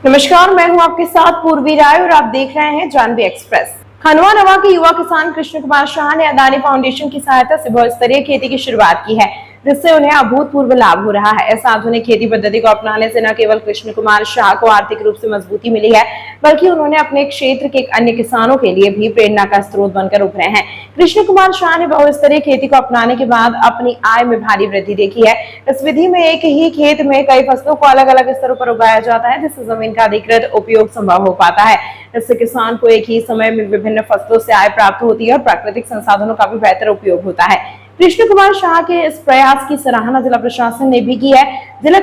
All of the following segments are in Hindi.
नमस्कार, मैं हूं आपके साथ पूर्वी राय और आप देख रहे हैं जानवी एक्सप्रेस। खनवा नवा के युवा किसान कृष्ण कुमार शाह ने अदानी फाउंडेशन की सहायता से बहुस्तरीय खेती की शुरुआत की है, जिससे उन्हें अभूतपूर्व लाभ हो रहा है। इस आधुनिक खेती पद्धति को अपनाने से न केवल कृष्ण कुमार शाह को आर्थिक रूप से मजबूती मिली है, बल्कि उन्होंने अपने क्षेत्र के अन्य किसानों के लिए भी प्रेरणा का स्रोत बनकर उभरे हैं। कृष्ण कुमार शाह ने बहुस्तरीय खेती को अपनाने के बाद अपनी आय में भारी वृद्धि देखी है। इस विधि में एक ही खेत में कई फसलों को अलग अलग स्तरों पर उगाया जाता है, जिससे जमीन का अधिकृत उपयोग संभव हो पाता है। इससे किसान को एक ही समय में विभिन्न फसलों से आय प्राप्त होती है और प्राकृतिक संसाधनों का भी बेहतर उपयोग होता है। कृष्ण कुमार शाह के इस प्रयास की सराहना जिला प्रशासन ने भी की है। जिले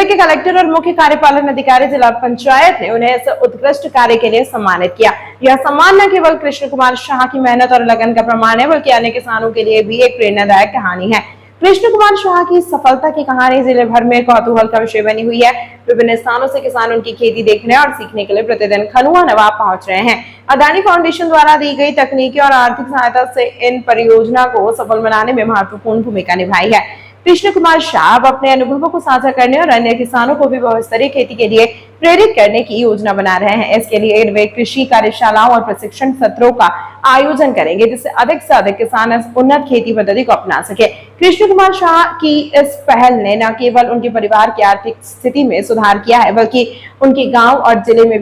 के कलेक्टर और मुख्य कार्यपालन अधिकारी जिला पंचायत ने उन्हें इस उत्कृष्ट कार्य के लिए सम्मानित किया। यह सम्मान न केवल कृष्ण कुमार शाह की मेहनत और लगन का प्रमाण है, बल्कि अन्य किसानों के लिए भी एक प्रेरणादायक कहानी है। कृष्ण कुमार शाह की सफलता की कहानी जिले भर में कौतूहल का विषय बनी हुई है। विभिन्न स्थानों से किसान उनकी खेती देखने और सीखने के लिए प्रतिदिन खनुआ नवाब पहुंच रहे हैं। अदानी फाउंडेशन द्वारा दी गई तकनीकी और आर्थिक सहायता से इन परियोजना को सफल बनाने में महत्वपूर्ण भूमिका निभाई है। कृष्ण कुमार शाह अब अपने अनुभवों को साझा करने और अन्य किसानों को भी बहुस्तरीय खेती के लिए प्रेरित करने की योजना बना रहे हैं। इसके लिए वे कृषि कार्यशालाओं और प्रशिक्षण सत्रों का आयोजन करेंगे, जिससे अधिक से अधिक किसान इस उन्नत खेती पद्धति को अपना सके। कृष्ण कुमार शाह की इस पहल ने न केवल उनके परिवार की आर्थिक स्थिति में सुधार किया है, बल्कि उनके गांव और जिले में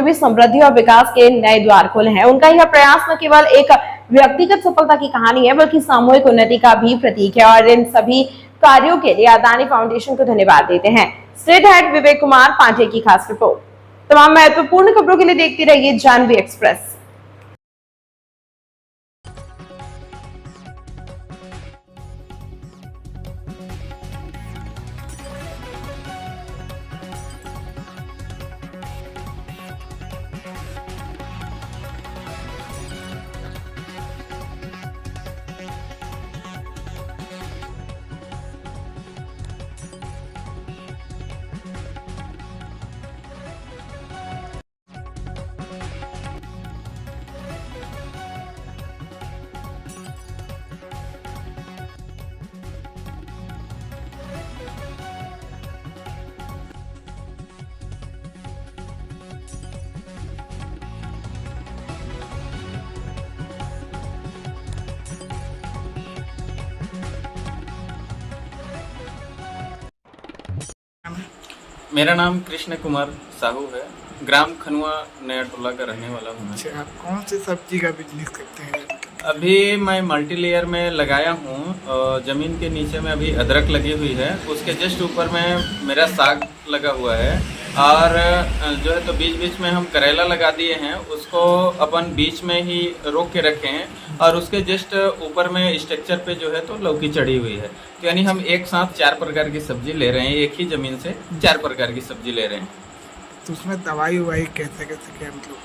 भी समृद्धि और विकास के नए द्वार खोले हैं। उनका यह प्रयास न केवल एक व्यक्तिगत सफलता की कहानी है, बल्कि सामूहिक उन्नति का भी प्रतीक है। और इन सभी कार्यों के लिए अदानी फाउंडेशन को धन्यवाद देते हैं। स्टेट हेड विवेक कुमार पांडे की खास रिपोर्ट। तमाम महत्वपूर्ण खबरों के लिए देखती रहिए जानवी एक्सप्रेस। मेरा नाम कृष्ण कुमार साहू है। ग्राम खनुआ नया टोला का रहने वाला हूँ। अच्छा, आप कौन सी सब्जी का बिजनेस करते हैं? अभी मैं मल्टी लेयर में लगाया हूँ। ज़मीन के नीचे में अभी अदरक लगी हुई है, उसके जस्ट ऊपर में मेरा साग लगा हुआ है। और जो है तो बीच बीच में हम करेला लगा दिए हैं, उसको अपन बीच में ही रोक के रखे हैं। और उसके जस्ट ऊपर में स्ट्रक्चर पे जो है तो लौकी चढ़ी हुई है। तो यानी हम एक साथ 4 प्रकार की सब्जी ले रहे हैं, एक ही ज़मीन से 4 प्रकार की सब्जी ले रहे हैं। तो उसमें दवाई ववाई कैसे क्या मतलब?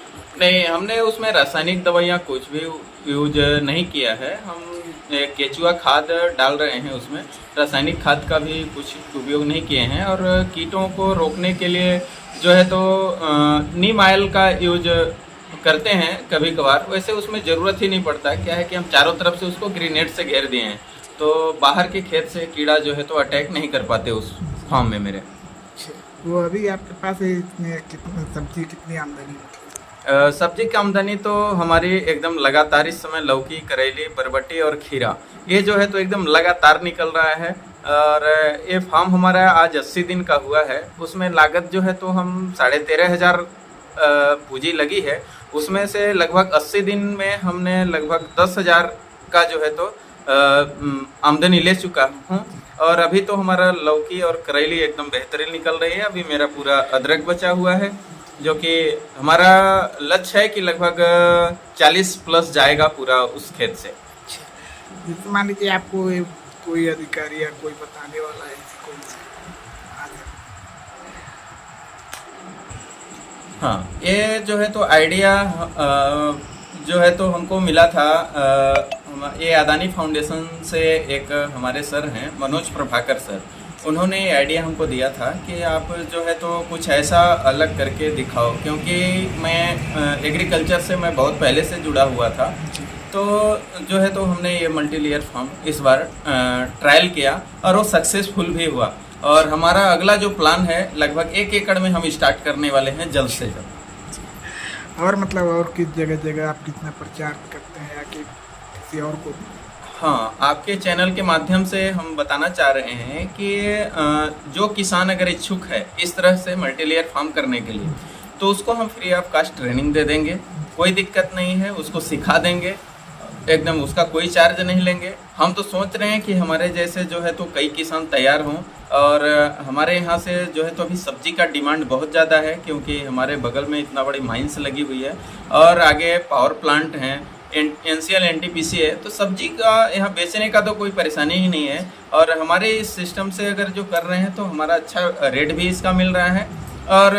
नहीं, हमने उसमें रासायनिक दवाइयाँ कुछ भी यूज नहीं किया है। हम केचुआ खाद डाल रहे हैं, उसमें रासायनिक खाद का भी कुछ उपयोग नहीं किए हैं। और कीटों को रोकने के लिए जो है तो नीम ऑयल का यूज करते हैं कभी कभार। वैसे उसमें ज़रूरत ही नहीं पड़ता। क्या है कि हम चारों तरफ से उसको ग्रीनेट से घेर दिए हैं, तो बाहर के खेत से कीड़ा जो है तो अटैक नहीं कर पाते उस फार्म में मेरे। वो अभी आपके पास सब्जी कितनी आमदनी? सब्जी की आमदनी तो हमारी एकदम लगातार इस समय लौकी, करेली, बरबटी और खीरा ये जो है तो एकदम लगातार निकल रहा है। और ये फार्म हमारा आज 80 दिन का हुआ है। उसमें लागत जो है तो हम 13,500 पूंजी लगी है। उसमें से लगभग 80 दिन में हमने लगभग 10,000 का जो है तो आमदनी ले चुका हूँ। और अभी तो हमारा लौकी और करेली एकदम बेहतरीन निकल रही है। अभी मेरा पूरा अदरक बचा हुआ है, जो कि हमारा लक्ष्य है कि लगभग 40 प्लस जाएगा पूरा उस खेत से। जैसे मान लीजिए आपको कोई अधिकारी या कोई बताने वाला है कोई हाँ, ये जो है तो आइडिया जो है तो हमको मिला था। ये अदानी फाउंडेशन से एक हमारे सर हैं मनोज प्रभाकर सर, उन्होंने ये आइडिया हमको दिया था कि आप जो है तो कुछ ऐसा अलग करके दिखाओ। क्योंकि मैं एग्रीकल्चर से मैं बहुत पहले से जुड़ा हुआ था। तो जो है तो हमने ये मल्टी लेयर फार्म इस बार ट्रायल किया और वो सक्सेसफुल भी हुआ। और हमारा अगला जो प्लान है लगभग 1 एकड़ में हम स्टार्ट करने वाले हैं जल्द से जल्द। और मतलब और किस जगह जगह आप कितना प्रचार करते हैं या कि किसी और को? हाँ, आपके चैनल के माध्यम से हम बताना चाह रहे हैं कि जो किसान अगर इच्छुक है इस तरह से मल्टी लेयर फार्म करने के लिए, तो उसको हम फ्री ऑफ कास्ट ट्रेनिंग दे देंगे, कोई दिक्कत नहीं है, उसको सिखा देंगे एकदम, उसका कोई चार्ज नहीं लेंगे। हम तो सोच रहे हैं कि हमारे जैसे जो है तो कई किसान तैयार हों, और हमारे यहाँ से जो है तो अभी सब्जी का डिमांड बहुत ज़्यादा है, क्योंकि हमारे बगल में इतना बड़ी माइंस लगी हुई है और आगे पावर प्लांट हैं, NCL NTPC है, तो सब्जी का यहाँ बेचने का तो कोई परेशानी ही नहीं है। और हमारे इस सिस्टम से अगर जो कर रहे हैं तो हमारा अच्छा रेट भी इसका मिल रहा है और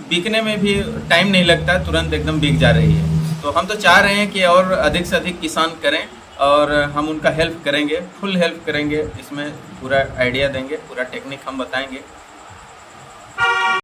बिकने में भी टाइम नहीं लगता, तुरंत एकदम बिक जा रही है। तो हम तो चाह रहे हैं कि और अधिक से अधिक किसान करें और हम उनका हेल्प करेंगे, फुल हेल्प करेंगे, इसमें पूरा आइडिया देंगे, पूरा टेक्निक हम बताएंगे।